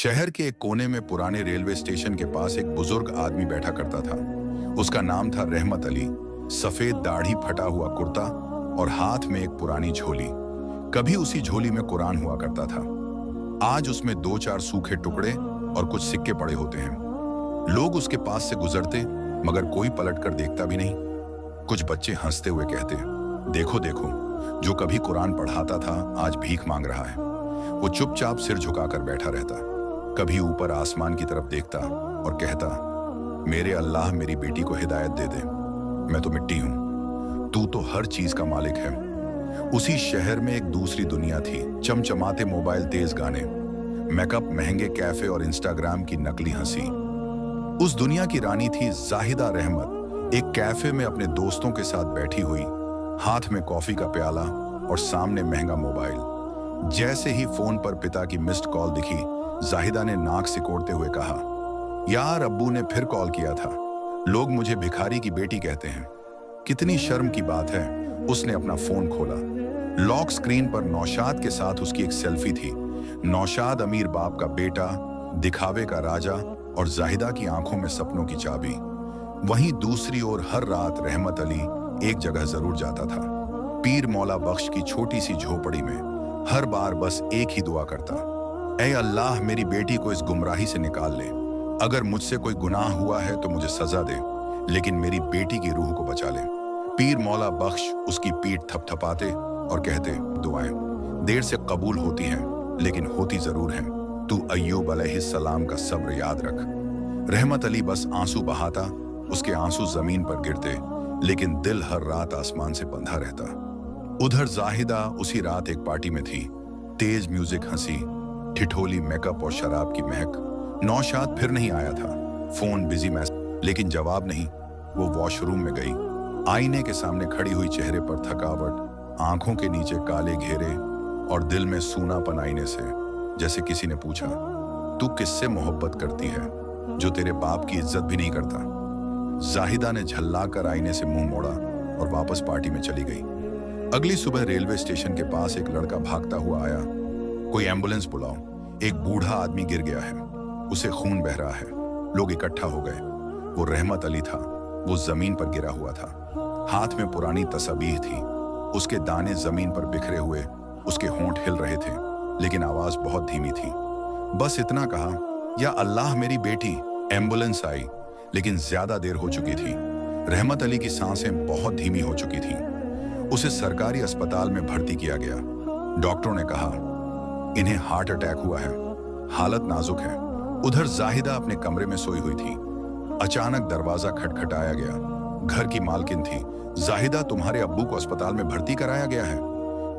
शहर के एक कोने में पुराने रेलवे स्टेशन के पास एक बुजुर्ग आदमी बैठा करता था। उसका नाम था रहमत अली। सफेद दाढ़ी, फटा हुआ कुर्ता और हाथ में एक पुरानी झोली। कभी उसी झोली में कुरान हुआ करता था। आज उसमें 2-4 सूखे टुकड़े और कुछ सिक्के पड़े होते हैं। लोग उसके पास से गुजरते मगर कोई पलट कर देखता भी नहीं। कुछ बच्चे हंसते हुए कहते, देखो देखो, जो कभी कुरान पढ़ाता था आज भीख मांग रहा है। वो चुपचाप सिर झुकाकर बैठा रहता, कभी ऊपर आसमान की तरफ देखता और कहता, मेरे अल्लाह मेरी बेटी को हिदायत दे दे। मैं तो मिट्टी हूं, तू तो हर चीज का मालिक है। उसी शहर में एक दूसरी दुनिया थी। चमचमाते मोबाइल, तेज गाने, मेकअप, महंगे कैफे और इंस्टाग्राम की नकली हंसी। उस दुनिया की रानी थी जाहिदा रहमत। एक कैफे में अपने दोस्तों के साथ बैठी हुई, हाथ में कॉफी का प्याला और सामने महंगा मोबाइल। जैसे ही फोन पर पिता की मिस्ड कॉल दिखी, जाहिदा ने नाक सिकोड़ते हुए कहा, यार अब्बू ने फिर कॉल किया था। लोग मुझे भिखारी की बेटी कहते हैं। कितनी शर्म की बात है। उसने अपना फोन खोला। लॉक स्क्रीन पर नौशाद के साथ उसकी एक सेल्फी थी। नौशाद अमीर बाप का बेटा, दिखावे का राजा और जाहिदा की आंखों में सपनों की चाबी। वहीं दूसरी ओर हर रात रहमत अली एक जगह जरूर जाता था, पीर मौला बख्श की छोटी सी झोपड़ी में। हर बार बस एक ही दुआ करता, ऐ अल्लाह मेरी बेटी को इस गुमराही से निकाल ले। अगर मुझसे कोई गुनाह हुआ है तो मुझे सजा दे, लेकिन मेरी बेटी की रूह को बचा ले। पीर मौला बख्श उसकी पीठ थपथपाते और कहते, दुआएं देर से कबूल होती हैं लेकिन होती जरूर हैं। तू अय्यूब अलैहिस्सलाम का सब्र याद रख। रहमत अली बस आंसू बहाता। उसके आंसू जमीन पर गिरते, लेकिन दिल हर रात आसमान से बंधा रहता। उधर जाहिदा उसी रात एक पार्टी में थी। तेज म्यूजिक, हंसी, ठिठोली, मेकअप और शराब की महक। नौशाद फिर नहीं आया था। फोन बिजी मैसेज, लेकिन जवाब नहीं। वो वॉशरूम में गई। आईने के सामने खड़ी हुई, चेहरे पर थकावट, आंखों के नीचे काले घेरे और दिल में सूनापन आईने से। जैसे किसी ने पूछा, तू किससे मोहब्बत करती है जो तेरे बाप की इज्जत भी नहीं करता। जाहिदा ने झल्लाकर आईने से मुंह मोड़ा और वापस पार्टी में चली गई। अगली सुबह रेलवे स्टेशन के पास एक लड़का भागता हुआ आया, कोई एम्बुलेंस बुलाओ, एक बूढ़ा आदमी गिर गया है, उसे खून बह रहा है। लोग इकट्ठा हो गए। वो रहमत अली था। वो जमीन पर गिरा हुआ था। हाथ में पुरानी तस्बीह थी। उसके दाने जमीन पर बिखरे हुए। उसके होंठ हिल रहे थे, लेकिन आवाज बहुत धीमी थी। बस इतना कहा, या अल्लाह मेरी बेटी। एम्बुलेंस आई, लेकिन ज्यादा देर हो चुकी थी। रहमत अली की सांसें बहुत धीमी हो चुकी थीं। उसे सरकारी अस्पताल में भर्ती किया गया। डॉक्टरों ने कहा, इन्हें हार्ट अटैक हुआ है, हालत नाजुक है। उधर जाहिदा अपने कमरे में सोई हुई थी। अचानक दरवाजा खटखटाया गया। घर की मालकिन थी। जाहिदा, तुम्हारे अब्बू को अस्पताल में भर्ती कराया गया है।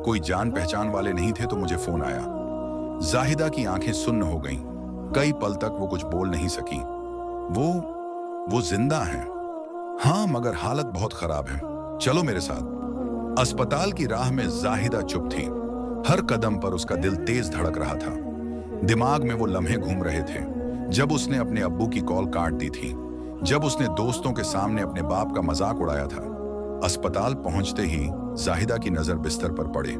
कोई जान पहचान वाले नहीं थे तो मुझे फोन आया। जाहिदा की आंखें सुन्न हो गईं। कई पल तक वो कुछ बोल नहीं सकी। वो जिंदा है। हाँ, मगर हालत बहुत खराब है। चलो मेरे साथ। अस्पताल की राह में जाहिदा चुप थी। हर कदम पर उसका दिल तेज धड़क रहा था। दिमाग में वो लम्हे घूम रहे थे जब उसने अपने अब्बू की कॉल काट दी थी, जब उसने दोस्तों के सामने अपने बाप का मजाक उड़ाया था। अस्पताल पहुंचते ही जाहिदा की नजर बिस्तर पर पड़े।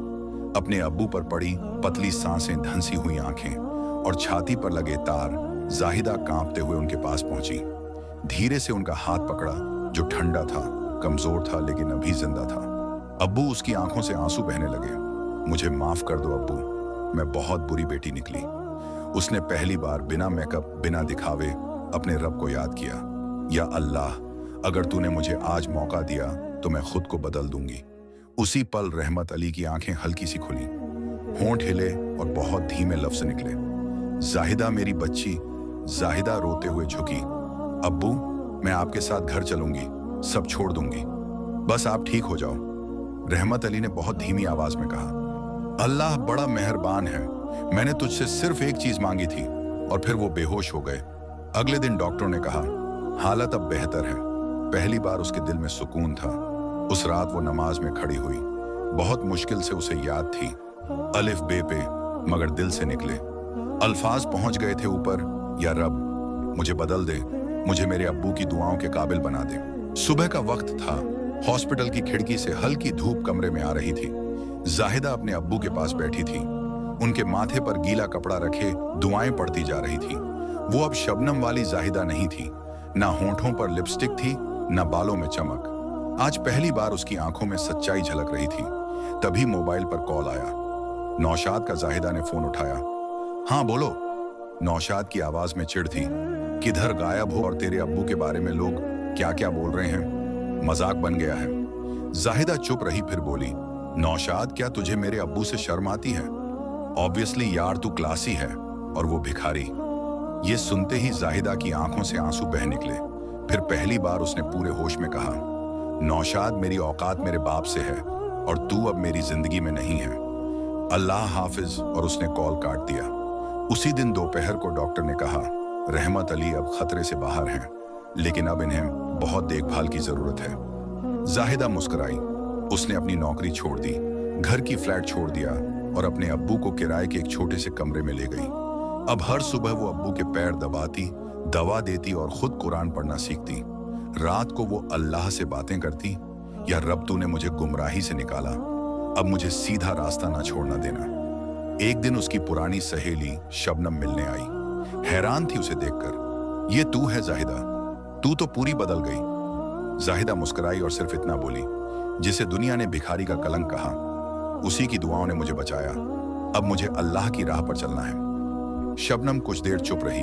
अपने अब्बू पर पड़ी पतली सांसें, धंसी हुई आंखें और छाती पर लगे तार। जाहिदा कांपते हुए उनके पास पहुंची। धीरे से उनका हाथ पकड़ा, जो ठंडा था, कमजोर था, लेकिन अभी जिंदा था। अब्बू, उसकी आंखों से आंसू बहने लगे। मुझे माफ कर दो अब्बू, मैं बहुत बुरी बेटी निकली। उसने पहली बार बिना मेकअप, बिना दिखावे अपने रब को याद किया। या अल्लाह, अगर तूने मुझे आज मौका दिया तो मैं खुद को बदल दूंगी। उसी पल रहमत अली की आंखें हल्की सी खुली, होंठ हिले और बहुत धीमे लफ्ज निकले, जाहिदा मेरी बच्ची। जाहिदा रोते हुए झुकी। अब्बू, मैं आपके साथ घर चलूंगी, सब छोड़ दूंगी, बस आप ठीक हो जाओ। रहमत अली ने बहुत धीमी आवाज में कहा, अल्लाह बड़ा मेहरबान है। मैंने तुझसे सिर्फ एक चीज मांगी थी। और फिर वो बेहोश हो गए। अगले दिन डॉक्टरों ने कहा, हालत अब बेहतर है। पहली बार उसके दिल में सुकून था। उस रात वो नमाज में खड़ी हुई। बहुत मुश्किल से उसे याद थी, अलिफ बे पे, मगर दिल से निकले अल्फाज पहुंच गए थे ऊपर, या रब मुझे बदल दे, मुझे मेरे अब्बू की दुआओं के काबिल बना दे। सुबह का वक्त था। हॉस्पिटल की खिड़की से हल्की धूप कमरे में आ रही थी। जाहिदा अपने अब्बू के पास बैठी थी। उनके माथे पर गीला कपड़ा रखे दुआएं पड़ती जा रही थी। वो अब शबनम वाली जाहिदा नहीं थी। ना होंठों पर लिपस्टिक थी, ना बालों में चमक। आज पहली बार उसकी आंखों में सच्चाई झलक रही थी। तभी मोबाइल पर कॉल आया। नौशाद का। जाहिदा ने फोन उठाया। हाँ बोलो। नौशाद की आवाज में चिढ़ थी। किधर गायब हो और तेरे अब्बू के बारे में लोग क्या क्या बोल रहे हैं? मजाक बन गया है। जाहिदा चुप रही, फिर बोली, नौशाद क्या तुझे मेरे अब्बू से शर्म आती है? ऑब्वियसली यार, तू क्लासी है और वो भिखारी। ये सुनते ही जाहिदा की आंखों से आंसू बह निकले। फिर पहली बार उसने पूरे होश में कहा, नौशाद मेरी औकात मेरे बाप से है और तू अब मेरी जिंदगी में नहीं है। अल्लाह हाफिज। और उसने कॉल काट दिया। उसी दिन दोपहर को डॉक्टर ने कहा, रहमत अली अब खतरे से बाहर हैं, लेकिन अब इन्हें बहुत देखभाल की जरूरत है। जाहिदा मुस्कुराई। उसने अपनी नौकरी छोड़ दी, घर की फ्लैट छोड़ दिया और अपने अब्बू को किराए के एक छोटे से कमरे में ले गई। अब हर सुबह वो अब्बू के पैर दबाती, दवा देती और खुद कुरान पढ़ना सीखती। रात को वो अल्लाह से बातें करती, या रब तूने मुझे गुमराही से निकाला, अब मुझे सीधा रास्ता ना छोड़ना देना। एक दिन उसकी पुरानी सहेली शबनम मिलने आई। हैरान थी उसे देखकर। ये तू है जाहिदा? तू तो पूरी बदल गई। जाहिदा मुस्कुराई और सिर्फ इतना बोली, जिसे दुनिया ने भिखारी का कलंक कहा, उसी की दुआओं ने मुझे बचाया। अब मुझे अल्लाह की राह पर चलना है। शबनम कुछ देर चुप रही,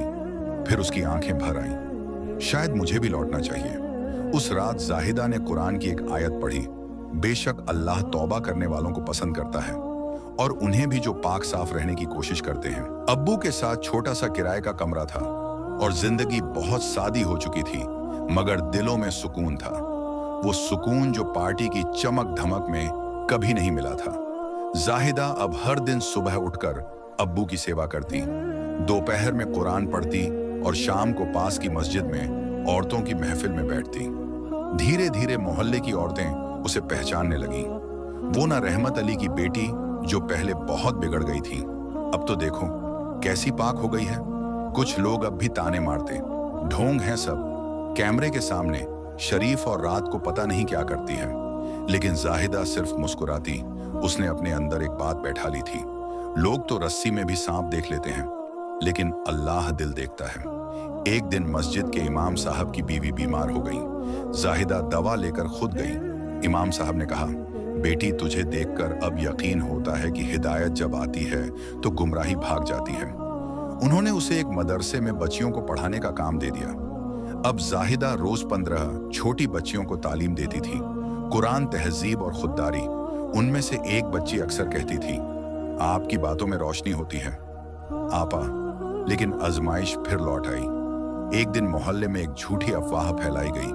फिर उसकी आंखें भर आईं। शायद मुझे भी लौटना चाहिए। उस रात जाहिदा ने कुरान की एक आयत पढ़ी, बेशक अल्लाह तौबा करने वालों को पसंद करता है और उन्हें भी जो पाक साफ रहने की कोशिश करते हैं। अब्बू के साथ छोटा सा किराए का कमरा था और जिंदगी बहुत सादी हो चुकी थी, मगर दिलों में सुकून था। वो सुकून जो पार्टी की चमक धमक में कभी नहीं मिला था। जाहिदा अब हर दिन सुबह उठकर अब्बू की सेवा करती, दोपहर में कुरान पढ़ती और शाम को पास की मस्जिद में औरतों की महफिल में बैठती। धीरे धीरे मोहल्ले की औरतें उसे पहचानने लगीं। वो ना रहमत अली की बेटी जो पहले बहुत बिगड़ गई थी, अब तो देखो कैसी पाक हो गई है। कुछ लोग अब भी ताने मारते, ढोंग हैं सब, कैमरे के सामने शरीफ और रात को पता नहीं क्या करती है। लेकिन जाहिदा सिर्फ मुस्कुराती। उसने अपने अंदर एक बात बैठा ली थी, लोग तो रस्सी में भी सांप देख लेते हैं, लेकिन अल्लाह दिल देखता है। एक दिन मस्जिद के इमाम साहब की बीवी बीमार हो गई। जाहिदा दवा लेकर खुद गई। इमाम साहब ने कहा, बेटी तुझे देखकर अब यकीन होता है कि हिदायत जब आती है तो गुमराही भाग जाती है। उन्होंने उसे एक मदरसे में बच्चियों को पढ़ाने का काम दे दिया। अब जाहिदा रोज 15 छोटी बच्चियों को तालीम देती थी, कुरान, तहजीब और खुददारी। उनमें से एक बच्ची अक्सर कहती थी, आपकी बातों में रोशनी होती है आपा। लेकिन आजमाइश फिर लौट आई। एक दिन मोहल्ले में एक झूठी अफवाह फैलाई गई।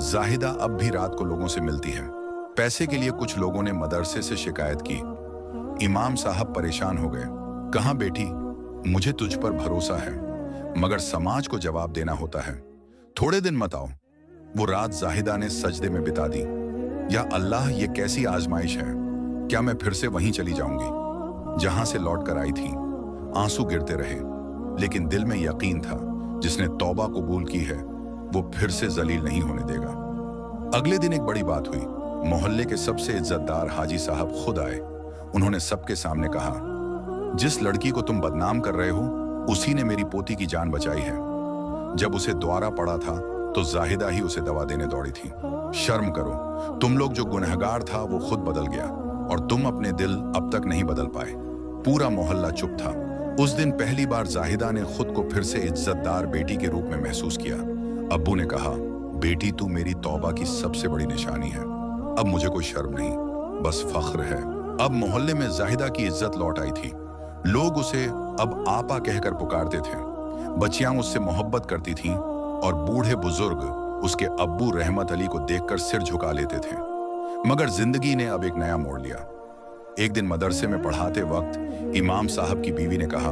जाहिदा अब भी रात को लोगों से मिलती है। पैसे के लिए कुछ लोगों ने मदरसे से शिकायत की। इमाम साहब परेशान हो गए। कहा, बेटी मुझे तुझ पर भरोसा है, मगर समाज को जवाब देना होता है, थोड़े दिन मत आओ। वो रात जाहिदा ने सजदे में बिता दी। या अल्लाह, ये कैसी आजमाइश है? क्या मैं फिर से वहीं चली जाऊंगी जहां से लौट कर आई थी? आंसू गिरते रहे, लेकिन दिल में यकीन था, जिसने तौबा कबूल की है वो फिर से जलील नहीं होने देगा। अगले दिन एक बड़ी बात हुई। मोहल्ले के सबसे इज्जतदार हाजी साहब खुद आए। उन्होंने सबके सामने कहा, जिस लड़की को तुम बदनाम कर रहे हो, उसी ने मेरी पोती की जान बचाई है। जब उसे द्वारा पड़ा था तो जाहिदा ही उसे दवा देने दौड़ी थी। शर्म करो, तुम लोग जो गुनहगार था वो खुद बदल गया और तुम अपने दिल अब तक नहीं बदल पाए। पूरा मोहल्ला चुप था। उस दिन पहली बार जाहिदा ने खुद को फिर से इज्जतदार बेटी के रूप में महसूस किया। अब्बू ने कहा, बेटी तू मेरी तौबा की सबसे बड़ी निशानी है। अब मुझे कोई शर्म नहीं, बस फख्र है। अब मोहल्ले में जाहिदा की इज्जत लौट आई थी। लोग उसे अब आपा कहकर पुकारते थे। बच्चियां उससे मोहब्बत करती थीं और बूढ़े बुजुर्ग उसके अब्बू रहमत अली को देखकर सिर झुका लेते थे। मगर जिंदगी ने अब एक नया मोड़ लिया। एक दिन मदरसे में पढ़ाते वक्त इमाम साहब की बीवी ने कहा,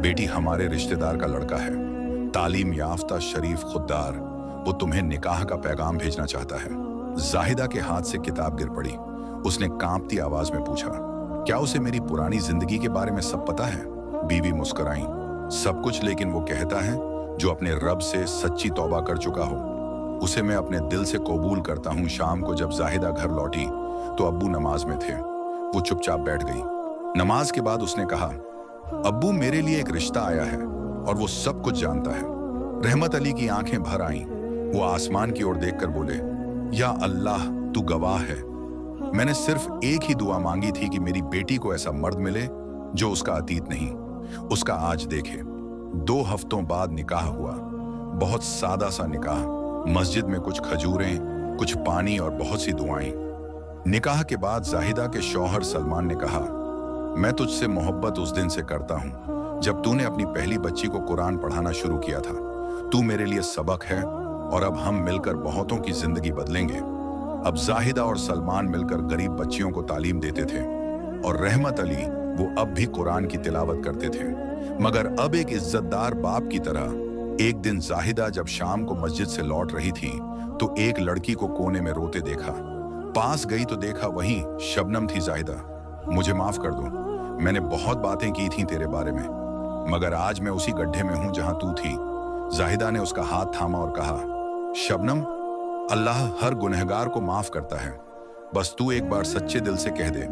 बेटी हमारे रिश्तेदार का लड़का है, तालीम याफ्ता, शरीफ, खुददार, वो तुम्हें निकाह का पैगाम भेजना चाहता है। जाहिदा के हाथ से किताब गिर पड़ी। उसने कांपती आवाज में पूछा, क्या उसे मेरी पुरानी जिंदगी के बारे में सब पता है? बीवी मुस्कुराई, सब कुछ, लेकिन वो कहता है जो अपने रब से सच्ची तौबा कर चुका हो, उसे मैं अपने दिल से कबूल करता हूँ। शाम को जब जाहिदा घर लौटी तो अब्बू नमाज में थे। वो चुपचाप बैठ गई। नमाज के बाद उसने कहा, अब्बू मेरे लिए एक रिश्ता आया है और वो सब कुछ जानता है। रहमत अली की आंखें भर आईं। वो आसमान की ओर देखकर बोले, या अल्लाह तू गवाह है, मैंने सिर्फ एक ही दुआ मांगी थी कि मेरी बेटी को ऐसा मर्द मिले जो उसका अतीत नहीं, उसका आज देखे। 2 हफ्तों बाद निकाह हुआ। बहुत सादा सा निकाह, मस्जिद में कुछ खजूरें, कुछ पानी और बहुत सी दुआएं। निकाह के बाद जाहिदा के शौहर सलमान ने कहा, मैं तुझसे मोहब्बत उस दिन से करता हूं जब तूने अपनी पहली बच्ची को कुरान पढ़ाना शुरू किया था। तू मेरे लिए सबक है और अब हम मिलकर बहुतों की जिंदगी बदलेंगे। अब जाहिदा और सलमान मिलकर गरीब बच्चियों को तालीम देते थे और रहमत अली वो अब भी कुरान की तिलावत करते थे, मगर अब एक इज्जतदार बाप की तरह। एक दिन जाहिदा जब शाम को मस्जिद से लौट रही थी तो एक लड़की को कोने में रोते देखा। पास गई तो देखा वहीं शबनम थी। जाहिदा, मुझे माफ कर दो, मैंने बहुत बातें की थी तेरे बारे में, मगर आज मैं उसी गड्ढे में हूं जहां तू थी। जाहिदा ने उसका हाथ थामा और कहा, शबनम, अल्लाह हर गुनहगार को माफ करता है, बस तू एक बार सच्चे दिल से कह दे,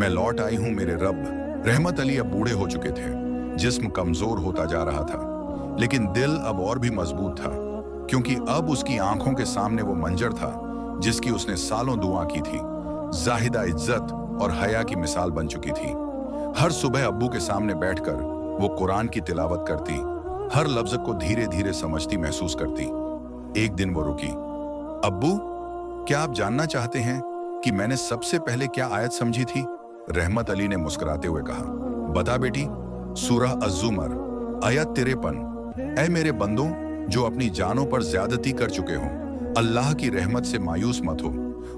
मैं लौट आई हूं मेरे रब। रहमत अली अब बूढ़े हो चुके थे, जिस्म कमजोर होता जा रहा था, लेकिन दिल अब और भी मजबूत था, क्योंकि अब उसकी आंखों के सामने वो मंजर था जिसकी उसने सालों दुआ की थी। जाहिदा इज्जत और हया की मिसाल बन चुकी थी। हर सुबह अब्बू के सामने बैठकर वो कुरान की तिलावत करती, हर लफ्ज को धीरे धीरे समझती महसूस करती। एक दिन वो रुकी। अब्बू, क्या आप जानना चाहते हैं कि मैंने सबसे पहले क्या आयत समझी थी? रहमत अली ने मुस्कुराते हुए कहा, बता बेटी। सूरह अज़्ज़ुमर आयत 53। ऐ मेरे बंदों जो अपनी जानों पर ज्यादती कर चुके हो, अल्लाह की रहमत से मायूस मत हो,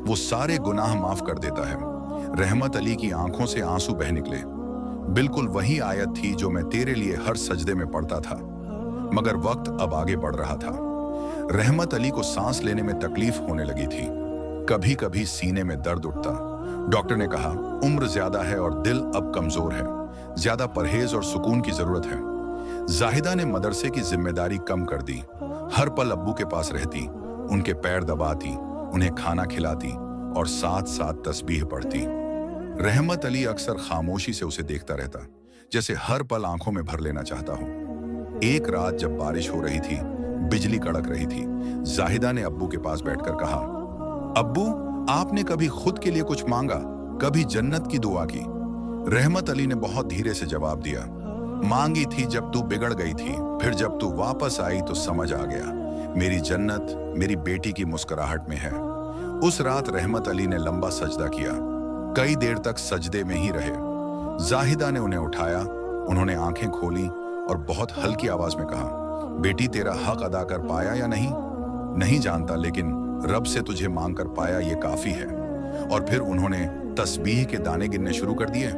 वो सारे गुनाह माफ कर देता है। रहमत अली की आंखों से आंसू बह निकले। बिल्कुल वही आयत थी जो मैं तेरे लिए हर सजदे में पढ़ता था, मगर वक्त अब आगे बढ़ रहा था। रहमत अली को सांस लेने में तकलीफ होने लगी थी, कभी कभी सीने में दर्द उठता। डॉक्टर ने कहा, उम्र ज्यादा है और दिल अब कमजोर है, ज्यादा परहेज और सुकून की जरूरत है। जाहिदा ने मदरसे की जिम्मेदारी कम कर दी, हर पल अब्बू के पास रहती, उनके पैर दबाती, उन्हें खाना खिलाती और साथ साथ तस्बीह पढ़ती। रहमत अली अक्सर खामोशी से उसे देखता रहता, जैसे हर पल आंखों में भर लेना चाहता हो। एक रात जब बारिश हो रही थी, बिजली कड़क रही थी, जाहिदा ने अब्बू के पास बैठकर कहा, अब्बू, आपने कभी खुद के लिए कुछ मांगा, कभी जन्नत की दुआ की? रहमत अली ने बहुत धीरे से जवाब दिया, मांगी थी जब तू बिगड़ गई थी, फिर जब तू वापस आई तो समझ आ गया, मेरी जन्नत मेरी बेटी की मुस्कुराहट में है। उस रात रहमत अली ने लंबा सजदा किया, कई देर तक सजदे में ही रहे। जाहिदा ने उन्हें उठाया, उन्होंने आंखें खोली और बहुत हल्की आवाज में कहा, बेटी तेरा हक अदा कर पाया या नहीं? नहीं जानता, लेकिन रब से तुझे मांग कर पाया ये काफी है। और फिर उन्होंने तस्बीह के दाने गिनने शुरू कर दिए,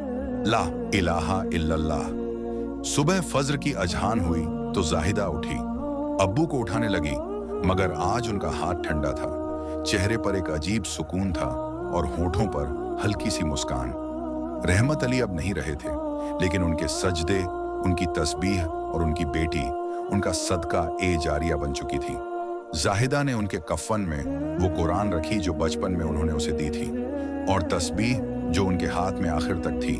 ला इलाहा इल्लल्लाह। सुबह फज्र की अजहान हुई तो जाहिदा उठी, अब्बू को उठाने लगी, मगर आज उनका हाथ ठंडा था, चेहरे पर एक अजीब सुकून था और होठों पर हल्की सी मुस्कान। रहमत अली अब नहीं रहे थे, लेकिन उनके सजदे, उनकी तस्बीह और उनकी बेटी उनका सदका ए जारिया बन चुकी थी। जाहिदा ने उनके कफन में वो कुरान रखी जो बचपन में उन्होंने उसे दी थी, और तस्बीह जो उनके हाथ में आखिर तक थी,